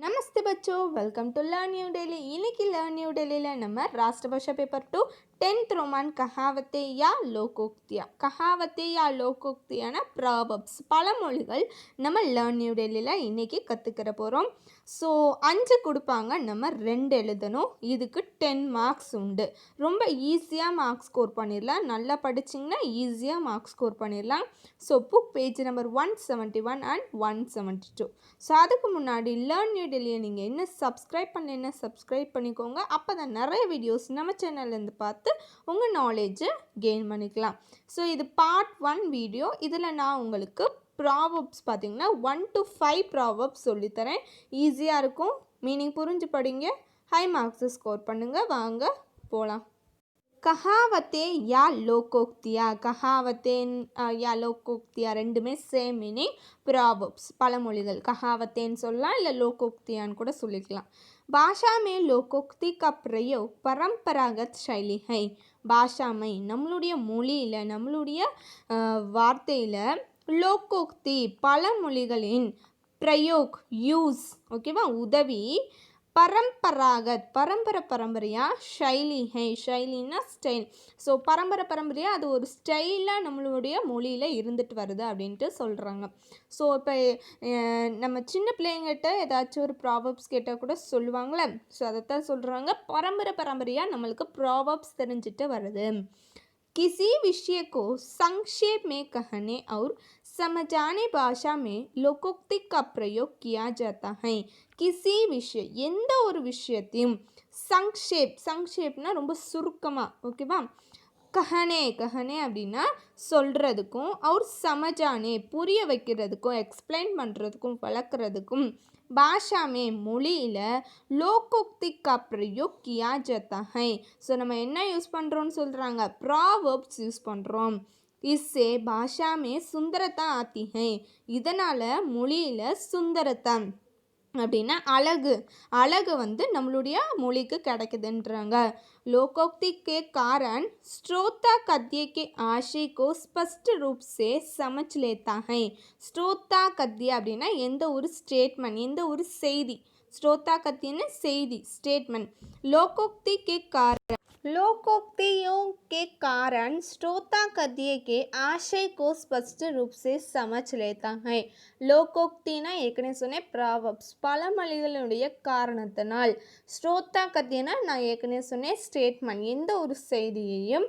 नमस्ते बच्चों, welcome to learn new daily. இன்னைக்கு लर्न न्यू डेलीல நம்ம राष्ट्रभाषा पेपर 2 10th रोमन कहावतें या लोकोक्तियाँ ப்ராபப்ஸ் பழமொழிகள் நம்ம லர்ன் நியூ டெல்லியில் இன்றைக்கி கற்றுக்கிற போகிறோம். ஸோ 5 கொடுப்பாங்க, நம்ம 2 எழுதணும். இதுக்கு 10 மார்க்ஸ் உண்டு. ரொம்ப ஈஸியாக மார்க்ஸ் ஸ்கோர் பண்ணிடலாம். நல்லா படிச்சிங்கன்னா ஈஸியாக மார்க்ஸ் ஸ்கோர் பண்ணிடலாம். So book page number 171 and 172. So அதுக்கு முன்னாடி லர்ன் நியூ டெல்லியை நீங்கள் என்ன சப்ஸ்கிரைப் பண்ணலைன்னா சப்ஸ்கிரைப் பண்ணிக்கோங்க. அப்போ தான் நிறைய வீடியோஸ் நம்ம சேனல்லேருந்து பார்த்து உங்கள் நாலேஜை கெயின் பண்ணிக்கலாம். ஸோ இது பார்ட் 1 வீடியோ. இதில் நான் உங்களுக்கு ப்ராவப்ஸ் பார்த்திங்கன்னா 1 to 5 ப்ராவப்ஸ் சொல்லித்தரேன். ஈஸியாக இருக்கும். மீனிங் புரிஞ்சு படிங்க, ஹை மார்க்ஸை ஸ்கோர் பண்ணுங்கள். வாங்க போகலாம். कहावतें या लोकोक्तियाँ, कहावतें या लोकोक्तियाँ ரெண்டுமே சேம் மீனிங். ப்ராவப்ஸ் பழமொழிகள், கஹாவத்தேன்னு சொல்லலாம், இல்லை லோகோக்தியான்னு கூட சொல்லிக்கலாம். भाषा में लोकोक्ति का प्रयोग परंपरागत शैली है. भाषा में நம்மளுடைய மொழியில், நம்மளுடைய வார்த்தையில் லோகோக்தி பழமொழிகளின் பிரயோக் யூஸ், ஓகேவா, உதவி பரம்பராகத் பரம்பரையாக ஷைலி ஹை, ஷைலின்னா ஸ்டைல். ஸோ பரம்பரையாக அது ஒரு ஸ்டைலாக நம்மளுடைய மொழியில் இருந்துட்டு வருது அப்படின்ட்டு சொல்கிறாங்க. ஸோ இப்போ நம்ம சின்ன பிள்ளைங்கிட்ட ஏதாச்சும் ஒரு ப்ராவப்ஸ் கேட்டால் கூட சொல்லுவாங்களே, ஸோ அதைத்தான் சொல்கிறாங்க. பரம்பரையாக நம்மளுக்கு ப்ராவப்ஸ் தெரிஞ்சுட்டு வருது. किसी विषय को संक्षेप में कहने और समझाने भाषा में लोकोक्ति का प्रयोग किया जाता है. किसी विषय எந்த ஒரு விஷயத்தையும் சங்ஷேப்னா ரொம்ப சுருக்கமாக, ஓகேவா, கஹனே அப்படின்னா சொல்கிறதுக்கும், அவர் சமஜானே புரிய வைக்கிறதுக்கும், எக்ஸ்பிளைன் பண்ணுறதுக்கும், வளர்க்குறதுக்கும், भाषा में மொழியில் லோகோக்தி का प्रयोग किया जाता है. ஸோ நம்ம என்ன யூஸ் பண்ணுறோன்னு சொல்கிறாங்க, ப்ராவர்ப்ஸ் யூஸ் பண்ணுறோம். इससे भाषा में सुंदरता आती है. இதனால் மொழியில் சுந்தரத்தை அப்படின்னா அழகு வந்து நம்மளுடைய மொழிக்கு கிடைக்குதுன்றாங்க. लोकोक्ति के कारण श्रोता गद्य के आशय को स्पष्ट रूप से समझ लेता है. श्रोता गद्य அப்படின்னா எந்த ஒரு ஸ்டேட்மெண்ட், எந்த ஒரு செய்தி. श्रोता गद्यன்னு செய்தி, ஸ்டேட்மெண்ட். लोकोक्तियों के कारण श्रोता गद्य के आशय को स्पष्ट रूप से समझ लेता है. லோகோக்தினா ஏற்கனவே சொன்னேன், ப்ராவப்ஸ் பழமொழிகளுடைய காரணத்தினால். ஸ்ரோதா கத்தியனா நான் ஏற்கனவே சொன்னேன், ஸ்டேட்மெண்ட், எந்த ஒரு செய்தியையும்.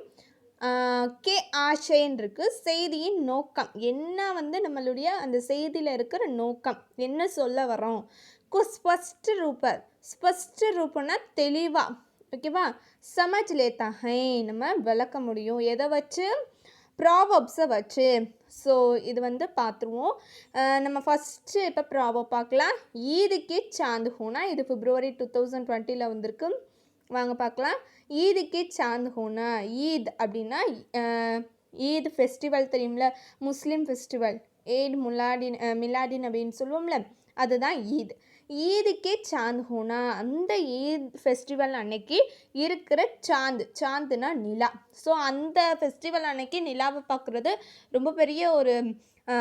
கே ஆஷைன்னு இருக்குது, செய்தியின் நோக்கம் என்ன, வந்து நம்மளுடைய அந்த செய்தியில் இருக்கிற நோக்கம் என்ன சொல்ல வரோம். ஸ்பஷ்ட ரூபன்னா தெளிவாக, ஓகேவா, சமஜ் லேத்தா ஹை நம்ம விளக்க முடியும். எதை வச்சு, ப்ராவப்ஸை வச்சு. ஸோ இது வந்து பார்த்துருவோம். நம்ம ஃபஸ்ட்டு இப்போ ப்ராவப் பார்க்கலாம். ஈதுக்கே சாந்து ஹோனா, இது February 2020 வந்திருக்கு. வாங்க பார்க்கலாம். ஈதுக்கே சாந்து ஹோனா, ஈத் அப்படின்னா ஈத் ஃபெஸ்டிவல் தெரியும்ல, முஸ்லீம் ஃபெஸ்டிவல், ஈத் மிலாடின் அப்படின்னு சொல்லுவோம்ல, அதுதான் ஈத். ஈதுக்கே சாந்த் ஹோனா, அந்த ஈத் ஃபெஸ்டிவல் அன்னைக்கு இருக்கிற சாந்துனா நிலா. ஸோ அந்த ஃபெஸ்டிவல் அன்னைக்கு நிலாவை பார்க்குறது ரொம்ப பெரிய ஒரு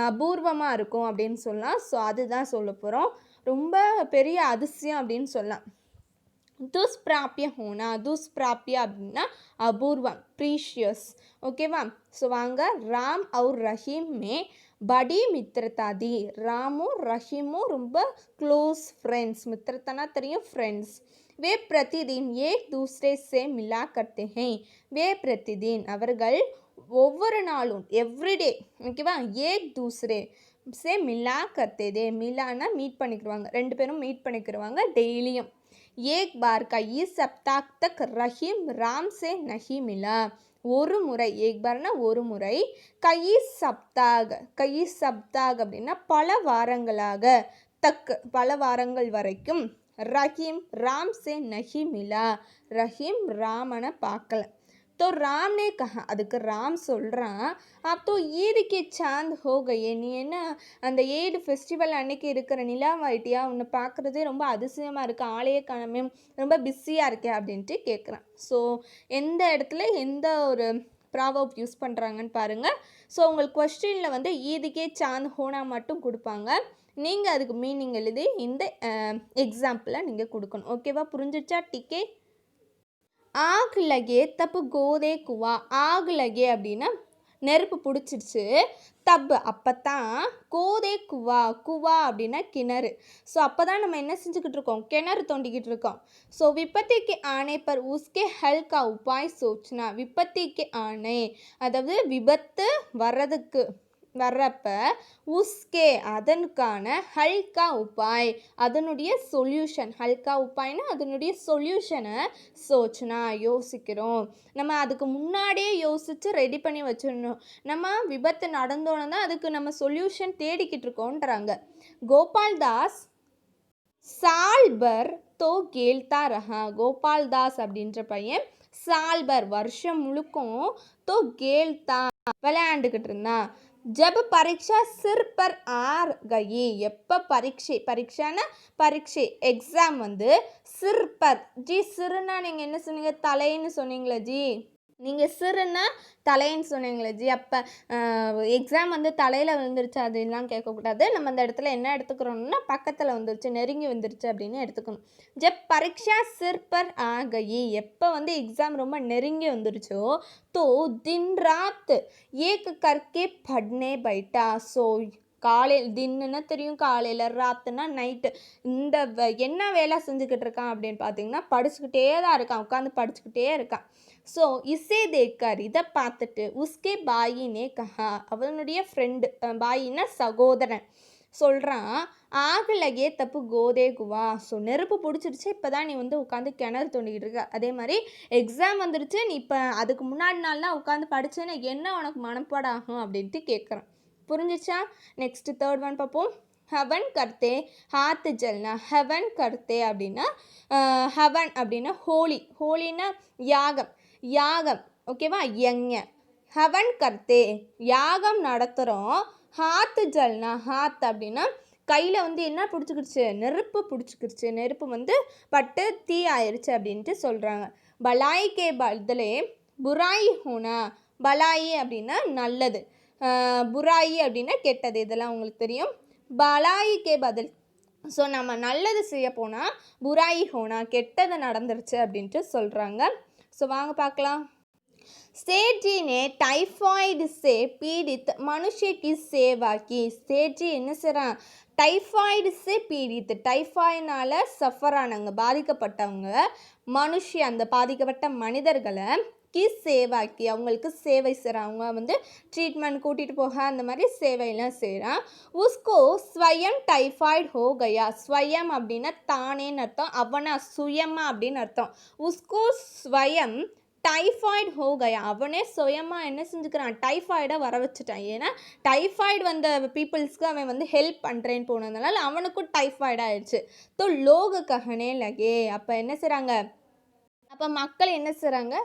அபூர்வமாக இருக்கும் அப்படின்னு சொல்லலாம். ஸோ அதுதான் சொல்ல போகிறோம். ரொம்ப பெரிய அதிசயம் அப்படின்னு சொல்லலாம். துஷ்பிராப்பிய ஹோனா, துஷ்பிராப்பிய அப்படின்னா அபூர்வம், ப்ரீஷியஸ், ஓகேவா. ஸோ வாங்க. ராம் और ரஹீம் மே बड़ी मित्रता दी. ராமும் ரஹீமும் ரொம்ப க்ளோஸ் ஃப்ரெண்ட்ஸ். மித்திரத்தானா தெரியும், ஃப்ரெண்ட்ஸ். वे प्रतिदिन एक दूसरे से मिला करते हैं. वे प्रतिदिन அவர்கள் ஒவ்வொரு நாளும், எவ்ரிடே, ஓகேவா, ஏக் தூசரே சே மிலா கர்த்தே. மிலானா மீட் பண்ணிக்கிடுவாங்க, ரெண்டு பேரும் மீட் பண்ணிக்கிடுவாங்க டெய்லியும். एक बार कई सप्ताह तक रहीम राम से नहीं मिला. ஒரு முறை, ஏக் பார்னா ஒரு முறை, கை சப்தாக அப்படின்னா பல வாரங்களாக, பல வாரங்கள் வரைக்கும், ரஹீம் ராம் சே நஹி மிலா, ரஹீம் ராமனை பார்க்கல. तो राम ने कहा, அதுக்கு ராம் சொல்கிறான், அப்போ ஈதுக்கே சாந்த் ஹோ கயே, நீ என்ன அந்த ஈத் ஃபெஸ்டிவல் அன்னைக்கு இருக்கிற நிலாவாயிட்டியா, உன்னை பார்க்குறதே ரொம்ப அதிசயமாக இருக்குது, ஆளையே காணமே, ரொம்ப பிஸியாக இருக்கே அப்படின்ட்டு கேட்குறான். ஸோ எந்த இடத்துல எந்த ஒரு ப்ராவர்ப் யூஸ் பண்ணுறாங்கன்னு பாருங்கள். ஸோ உங்களுக்கு கொஸ்டினில் வந்து ஈதுக்கே சாந்த் ஹோனா மட்டும் கொடுப்பாங்க. நீங்கள் அதுக்கு மீனிங் எழுதி இந்த எக்ஸாம்பிளை நீங்கள் கொடுக்கணும். ஓகேவா? புரிஞ்சிச்சா? டிக்கே ஆக் லகே தப்பு கோதே குவா. ஆக் லகே அப்படின்னா நெருப்பு பிடிச்சிருச்சு. தப்பு அப்போ தான். கோதே குவா. குவா அப்படின்னா கிணறு. ஸோ அப்போ தான் நம்ம என்ன செஞ்சுக்கிட்டு இருக்கோம்? கிணறு தோண்டிக்கிட்டு இருக்கோம். ஸோ விபத்திக்கு ஆணை பர் உஸ்கே ஹல் கா உபாய் சோச்சனா. விபத்திக்கு ஆணை அதாவது விபத்து வர்றப்ப உஸ்கே அதனுக்கான ஹல்கா உபாய் அதனுடைய சொல்யூஷன். ஹல்கா உபாய்னா அதனுடைய சொல்யூஷனை சோச்சனா யோசிக்கிறோம். நம்ம அதுக்கு முன்னாடியே யோசித்து ரெடி பண்ணி வச்சிடணும். நம்ம விபத்து நடந்தோன்னு தான் அதுக்கு நம்ம சொல்யூஷன் தேடிக்கிட்டு இருக்கோன்றாங்க. கோபால்தாஸ் சால்பர் தோ கேல்தா ரஹா. கோபால்தாஸ் அப்படின்ற பையன் சால்பர் வருஷம் முழுக்கும் தோ கேல்தா விளையாண்டுக்கிட்டு இருந்தான். ஜப் பரீட்சா சிர் பர் ஆர் கயி. எப்போ பரீட்சானா பரீட்சை எக்ஸாம் வந்து சிர் பர். ஜி சிறுனா நீங்கள் என்ன சொன்னீங்க? தலைன்னு சொன்னீங்களா ஜி? நீங்கள் சிறுன்னா தலைன்னு சொன்னீங்களே ஜி. அப்போ எக்ஸாம் வந்து தலையில் வந்துருச்சு அதெல்லாம் கேட்கக்கூடாது. நம்ம அந்த இடத்துல என்ன எடுத்துக்கிறோம்னா பக்கத்தில் வந்துருச்சு, நெருங்கி வந்துருச்சு அப்படின்னு எடுத்துக்கணும். ஜப் பரீட்சா சிர் பர் ஆ கயி. எப்போ வந்து எக்ஸாம் ரொம்ப நெருங்கி வந்துருச்சோ தோ தின் ராத் ஏக் கர்க்கே பட்னே பைட்டா. ஸோ காலையில் தின்னுன்னா தெரியும், காலையில் ராத்துனா நைட்டு. இந்த என்ன வேலை செஞ்சுக்கிட்டு இருக்கான் அப்படின்னு பார்த்தீங்கன்னா படிச்சுக்கிட்டே தான் இருக்கான், உட்காந்து படிச்சுக்கிட்டே இருக்கான். ஸோ இசே தேக்கர் இதை பார்த்துட்டு உஸ்கே பாயினே கஹா. அவனுடைய ஃப்ரெண்டு, பாயின்னா சகோதரன், சொல்கிறான் ஆகலகே தப்பு கோதே குவா. ஸோ நெருப்பு பிடிச்சிருச்சு, இப்போ தான் நீ வந்து உட்காந்து கிணறு தோண்டிக்கிட்டு இருக்க. அதே மாதிரி எக்ஸாம் வந்துருச்சு, நீ இப்போ அதுக்கு முன்னாடி நாள்லாம் உட்காந்து படித்தேன்னு என்ன உனக்கு மனப்பாடம் ஆகும் அப்படின்ட்டு கேட்குறான். புரிஞ்சிச்சா? நெக்ஸ்ட் தேர்ட் ஒன் பார்ப்போம். ஹவன் கர்த்தே ஹாத் ஜல்னா. ஹவன் கர்த்தே அப்படின்னா ஹவன் அப்படின்னா ஹோலி. ஹோலின்னா யாகம். யாகம் ஓகேவா? யங்க. ஹவன் கர்த்தே யாகம் நடத்துகிறோம். ஹாத்து ஜல்னா. ஹாத் அப்படின்னா கையில் வந்து என்ன பிடிச்சிக்கிடுச்சு? நெருப்பு பிடிச்சிக்கிடுச்சு. நெருப்பு வந்து பட்டு தீ ஆயிடுச்சு அப்படின்ட்டு சொல்கிறாங்க. பலாய்க்கே பதிலே புராய் ஹோனா. பலாயி அப்படின்னா நல்லது, புராயி அப்படின்னா கெட்டது. இதெல்லாம் உங்களுக்கு தெரியும். பலாயிக்கே பதில். ஸோ நம்ம நல்லது செய்ய போனால் புராயி ஹோனா கெட்டது நடந்துருச்சு அப்படின்ட்டு சொல்கிறாங்க. ஸோ வாங்க பார்க்கலாம். सेठ जी ने टाइफाइड से पीड़ित मनुष्य की सेवा की. सेठ जी என்ன செய்கிறான்? டைஃபாய்டு சே பீடித்து. டைஃபாய்டினால் சஃபர் ஆனவங்க, பாதிக்கப்பட்டவங்க, மனுஷி அந்த பாதிக்கப்பட்ட மனிதர்களை கி சேவாக்கி அவங்களுக்கு சேவை செய்கிறான். அவங்க வந்து ட்ரீட்மெண்ட் கூட்டிகிட்டு போக அந்த மாதிரி சேவையெல்லாம் செய்கிறான். உஸ்கோ ஸ்வயம் டைஃபாய்டு ஹோ கயா. ஸ்வயம் அப்படின்னா தானேன்னு அர்த்தம், அவனா சுயமா அப்படின்னு அர்த்தம். உஸ்கோ ஸ்வயம் டைஃபாய்டு ஹோ கயா. அவனே சுயமாக என்ன செஞ்சுக்கிறான்? டைஃபாய்டை வர வச்சுட்டான். ஏன்னா டைஃபாய்டு வந்த பீப்புள்ஸ்க்கு அவன் வந்து ஹெல்ப் பண்ணுறேன்னு போனதுனால அவனுக்கும் டைஃபாய்டு ஆயிடுச்சு. தோ லோக கஹனே லகே. அப்போ என்ன செய்கிறாங்க? அப்போ மக்கள் என்ன செய்கிறாங்க?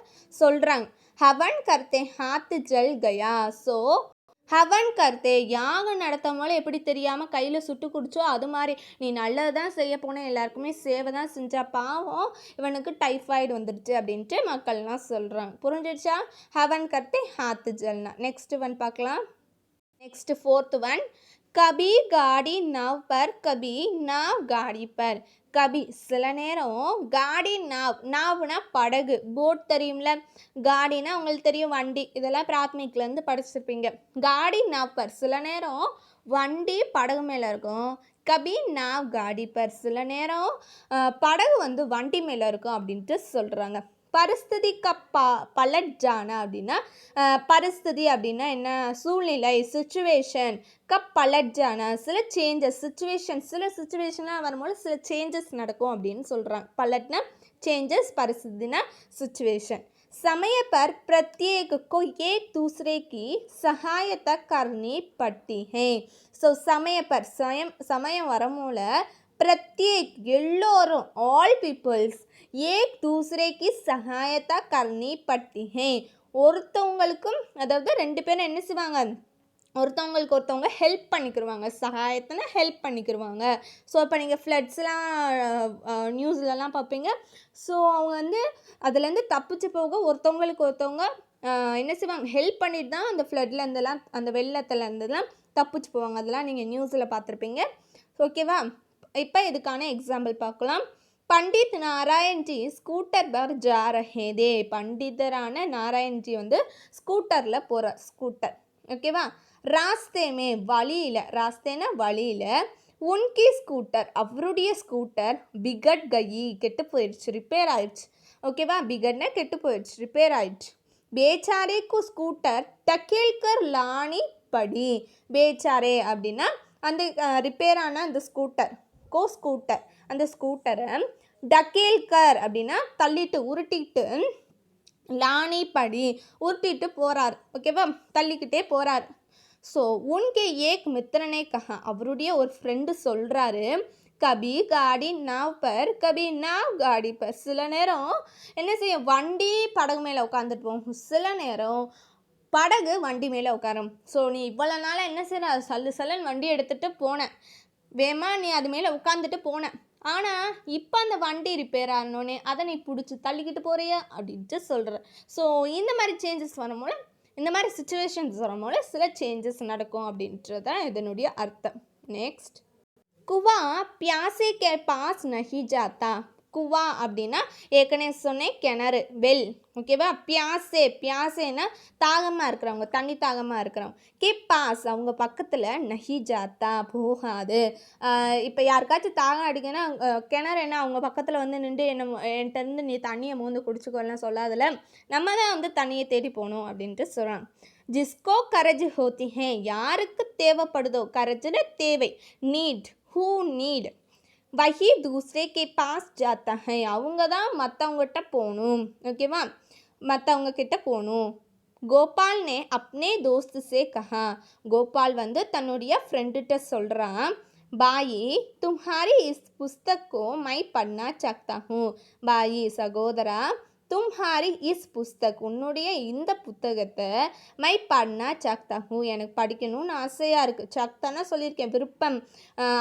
சொல்கிறாங்க ஹவன் கர்த்தே ஹாத்து ஜல் கயா. ஸோ ஹவன் கர்த்தே யாகம் நடத்தவங்களும் எப்படி தெரியாமல் கையில் சுட்டு குடிச்சோ அது மாதிரி நீ நல்லது தான் செய்ய போனேன், எல்லாருக்குமே சேவை தான் செஞ்சா, பாவம் இவனுக்கு டைஃபாய்டு வந்துடுச்சு அப்படின்ட்டு மக்கள்லாம் சொல்கிறாங்க. புரிஞ்சிடுச்சா? ஹவன் கர்த்தே ஹாத்து ஜல்னா. நெக்ஸ்ட் ஒன் பார்க்கலாம். Next fourth one. கபி காடி நாவ் பர் கபி நாவ் காடி பர். கபி சில நேரம் காடி நாவ். நாவ்னா படகு, போட் தெரியும்ல. காடினா உங்களுக்கு தெரியும் வண்டி, இதெல்லாம் பிராத்மிக்லேருந்து படிச்சிருப்பீங்க. காடி நாவ் பர் சில நேரம் வண்டி படகு மேலே இருக்கும். கபி நாவ் காடி பர் சில நேரம் படகு வந்து வண்டி மேலே இருக்கும் அப்படின்ட்டு சொல்கிறாங்க. பரிஸ்திதி பலட் ஜானா அப்படின்னா பரிஸ்திதி அப்படின்னா என்ன? சூழ்நிலை, சுச்சுவேஷன். பலட் ஜானா சில சேஞ்சஸ், சுச்சுவேஷன் சில சுச்சுவேஷனாக வரும்போது சில சேஞ்சஸ் நடக்கும் அப்படின்னு சொல்கிறாங்க. பலட்னா சேஞ்சஸ், परिस्थितिना सिचुएशन. समय पर प्रत्येक को एक दूसरे की सहायता करनी पड़ती है. ஸோ समय पर சமயம் வரமூல प्रत्येक எல்லோரும் ஆல் பீப்புள்ஸ் एक दूसरे की सहायता करनी पड़ती है. ஒருத்தவங்களுக்கும் அதாவது ரெண்டு பேரும் என்ன செய்வாங்க? ஒருத்தவங்களுக்கு ஒருத்தவங்க ஹெல்ப் பண்ணிக்கிடுவாங்க. சகாயத்தினா ஹெல்ப் பண்ணிக்கிடுவாங்க. ஸோ இப்போ நீங்கள் ஃப்ளட்ஸ்லாம் நியூஸ்லலாம் பார்ப்பீங்க. ஸோ அவங்க வந்து அதுலேருந்து தப்பிச்சு போக ஒருத்தவங்களுக்கு ஒருத்தவங்க என்ன செய்வாங்க? ஹெல்ப் பண்ணிட்டு தான் அந்த ஃப்ளட்லேருந்துலாம் அந்த வெள்ளத்துலேருந்துலாம் தப்பிச்சு போவாங்க. அதெல்லாம் நீங்கள் நியூஸில் பார்த்துருப்பீங்க. ஓகேவா? இப்போ இதுக்கான எக்ஸாம்பிள் பார்க்கலாம். பண்டித் நாராயண்ஜி ஸ்கூட்டர் பர் ஜா ரஹே தே. பண்டிதரான நாராயண்ஜி வந்து ஸ்கூட்டரில் போகிறார். ஸ்கூட்டர் ஓகேவா? ராஸ்தே மே வழியில், ராஸ்தேனா வழியில், உன்கி ஸ்கூட்டர் அவருடைய ஸ்கூட்டர் பிகட் கயி கெட்டு போயிடுச்சு, ரிப்பேர் ஆயிடுச்சு. ஓகேவா? பிகட்னா கெட்டு போயிடுச்சு, ரிப்பேர் ஆயிடுச்சு. बेचारे को स्कूटर टकेल कर लानी पड़ी. बेचारे அப்படின்னா அந்த ரிப்பேர் ஆன அந்த ஸ்கூட்டர், ஸ்கூட்டர், அந்த ஸ்கூட்டரை டக்கேல்கர் அப்படின்னா தள்ளிட்டு உருட்டிட்டு, லானி படி உருட்டிட்டு போகிறார். ஓகேவா? தள்ளிக்கிட்டே போகிறார். ஸோ உன்கே ஏக் மித்திரனே கஹா, அவருடைய ஒரு ஃப்ரெண்டு சொல்கிறாரு, கபி காடி நாவ் பர் கபி நாவ் காடி பர். சில நேரம் என்ன செய்யும், வண்டி படகு மேலே உட்காந்துட்டு போகும், சில நேரம் படகு வண்டி மேலே உட்காரும். ஸோ நீ இவ்வளோ நாளாக என்ன செய்ய, சல்லு சல்லுன்னு வண்டி எடுத்துகிட்டு போனேன், வேமா நீ அது மேலே உட்காந்துட்டு போனேன், ஆனால் இப்போ அந்த வண்டி ரிப்பேர் ஆனோடனே அதை நீ பிடிச்சி தள்ளிக்கிட்டு போறியா அப்படின்ட்டு சொல்கிற. ஸோ இந்த மாதிரி சேஞ்சஸ் வரும்போது, இந்த மாதிரி சுச்சுவேஷன்ஸ் வரும்போது சில சேஞ்சஸ் நடக்கும் அப்படின்றது தான் இதனுடைய அர்த்தம். நெக்ஸ்ட், குவா பியாசே கே பாஸ் நஹி ஜாத்தா. குவா அப்படின்னா ஏற்கனவே சொன்னேன் கிணறு, வெல். ஓகேவா? பியாசே, பியாசேனா தாகமாக இருக்கிறவங்க, தண்ணி தாகமாக இருக்கிறவங்க. கே பாஸ் அவங்க பக்கத்தில், நஹி ஜாத்தா போகாது. இப்போ யாருக்காச்சும் தாகம் அடிக்குன்னா கிணறு என்ன அவங்க பக்கத்தில் வந்து நின்று என்கிட்ட நீ தண்ணியை மோந்து குடிச்சுக்கோலாம் சொல்லாதில்ல, நம்ம தான் வந்து தண்ணியை தேடி போகணும் அப்படின்ட்டு சொல்கிறாங்க. ஜிஸ்கோ கரஜ் ஹோத்தி ஹே, யாருக்கு தேவைப்படுதோ, கரஜ்னா தேவை, நீட், ஹூ நீட், வஹி தூசரே கே பாஸ் ஜாத்தா ஹை, அவங்க தான் மற்றவங்ககிட்ட போகணும். ஓகேவா? மற்றவங்க கிட்ட போகணும். கோபால் நே அப்னே தோஸ்து சே கஹா, கோபால் வந்து தன்னுடைய ஃப்ரெண்டுகிட்ட சொல்கிறான், பாயி தும்ஹாரி இஸ் புஸ்தக் கோ மை பढ़ना चाहता हूँ. பாயி சகோதரா, தும்ஹாரி இஸ் புஸ்தக் உன்னுடைய இந்த புத்தகத்தை, மை பढ़ना चाहता हूँ எனக்கு படிக்கணும்னு ஆசையாக இருக்குது. சாக்தானா சொல்லியிருக்கேன், விருப்பம்,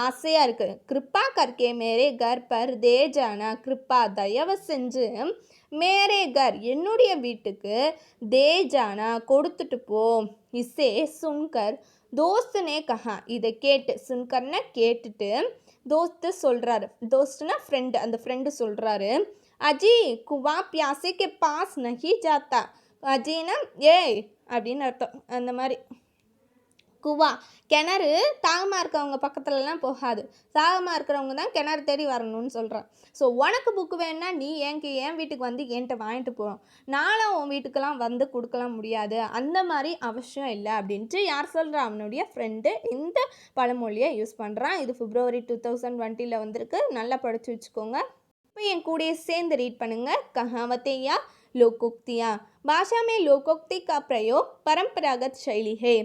ஆசையாக இருக்குது. கிருப்பா கர்கே மேரே கர் பர் தே ஜானா, கிருப்பா தயவு செஞ்சு, மேரே கர் என்னுடைய வீட்டுக்கு, தே ஜானா கொடுத்துட்டு போ. இசே சுன்கர் தோஸ்துனே கஹா, இதை கேட்டு, சுன்கர்னா கேட்டுட்டு, தோஸ்து சொல்கிறாரு, தோஸ்துனா ஃப்ரெண்டு, அந்த ஃப்ரெண்டு சொல்கிறாரு, அஜி குவா பியாசே கே பாஸ் நஹி ஜாத்தா. அஜினா ஏய் அப்படின்னு அர்த்தம். அந்த மாதிரி குவா கிணறு தாகமாக இருக்கவங்க பக்கத்துலலாம் போகாது, தாகமாக இருக்கிறவங்க தான் கிணறு தேடி வரணும்னு சொல்கிறான். ஸோ உனக்கு புக்கு வேணுன்னா நீ என் வீட்டுக்கு வந்து என்கிட்ட வாங்கிட்டு போகணும், நானும் உன் வீட்டுக்கெல்லாம் வந்து கொடுக்கலாம் முடியாது, அந்த மாதிரி அவசியம் இல்லை அப்படின்ட்டு யார் சொல்கிறா, அவனுடைய ஃப்ரெண்டு இந்த பழமொழியை யூஸ் பண்ணுறான். இது February 2020 வந்திருக்கு, நல்லா படித்து வச்சுக்கோங்க. இப்போ என் கூடயே சேர்ந்து ரீட் பண்ணுங்க. कहावतें या लोकोक्तियाँ. भाषा में लोकोक्ति का प्रयोग परंपरागत शैली है.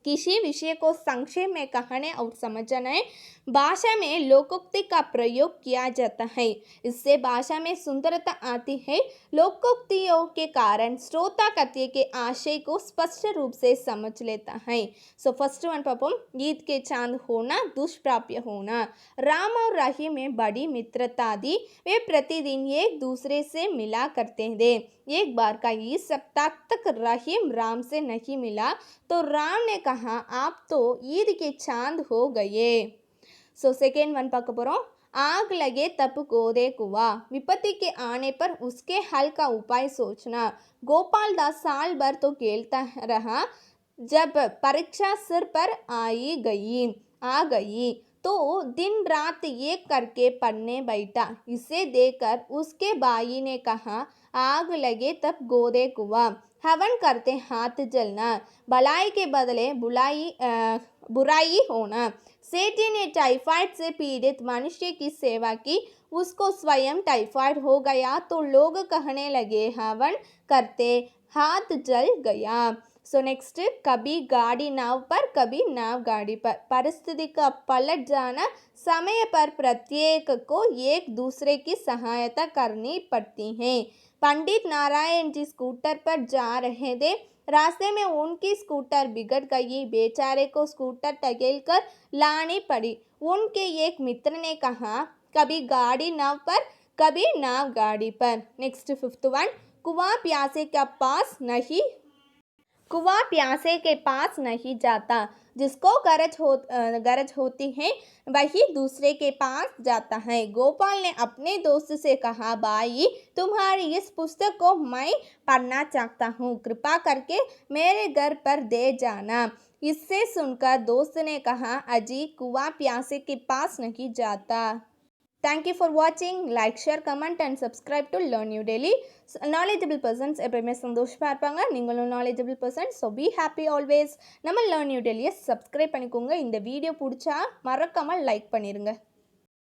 किसी विषय को संक्षेप में कहने और समझने भाषा में लोकोक्ति का प्रयोग किया जाता है. इससे भाषा में सुंदरता आती है. लोकोक्तियों के कारण श्रोता कथ्य के आशय को स्पष्ट रूप से समझ लेता है. सो फर्स्ट वन पापम, ईद के चांद होना, दुष्प्राप्य होना. राम और रहीम में बड़ी मित्रता थी. वे प्रतिदिन एक दूसरे से मिला करते थे. एक बार का ईद सप्ताह तक रहीम राम से नहीं मिला तो राम ने कहा आप तो ईद के चांद हो गए. सो सेकेंड वन பார்க்க போகிறோம். आग लगे तब गोदे कुआ, विपत्ति के आने पर उसके हल का उपाय सोचना. गोपाल दास साल भर तो खेलता रहा, जब परीक्षा सिर पर आ गई तो दिन रात एक करके पढ़ने बैठा. इसे देखकर उसके भाई ने कहा आग लगे तब गोदे कुआ, हवन करते हाथ जलना, भलाई के बदले बुराई होना. सेठी ने टाइफाइड से पीड़ित मनुष्य की सेवा की, उसको स्वयं टाइफाइड हो गया तो लोग कहने लगे हवन करते हाथ जल गया. सो नेक्स्ट, कभी गाड़ी नाव पर कभी नाव गाड़ी पर. परिस्थिति का पलट जाना, समय पर प्रत्येक को एक दूसरे की सहायता करनी पड़ती है. पंडित नारायण जी स्कूटर पर जा रहे थे. रास्ते में उनकी स्कूटर बिगड़ गई. बेचारे को स्कूटर टकेल कर लानी पड़ी. उनके एक मित्र ने कहा कभी गाड़ी नाव पर कभी नाव गाड़ी पर. नेक्स्ट फिफ्थ वन, कुआं प्यासे के पास नहीं जाता. जिसको गरज होती है वही दूसरे के पास जाता है। गोपाल ने अपने दोस्त से कहा, भाई तुम्हारी इस पुस्तक को मैं पढ़ना चाहता हूँ, कृपा करके मेरे घर पर दे जाना। इससे सुनकर दोस्त ने कहा, अजी कुआं प्यासे के पास नहीं जाता। Thank you for watching. Like, share, comment and subscribe to Learn New Daily. Knowledgeable persons எப்பயுமே சந்தோஷமாக இருப்பாங்க. நீங்களும் knowledgeable person. So be happy always. நம்ம Learn New Daily சப்ஸ்கிரைப் பண்ணிக்கோங்க. இந்த வீடியோ பிடிச்சா மறக்காமல் லைக் பண்ணிடுங்க.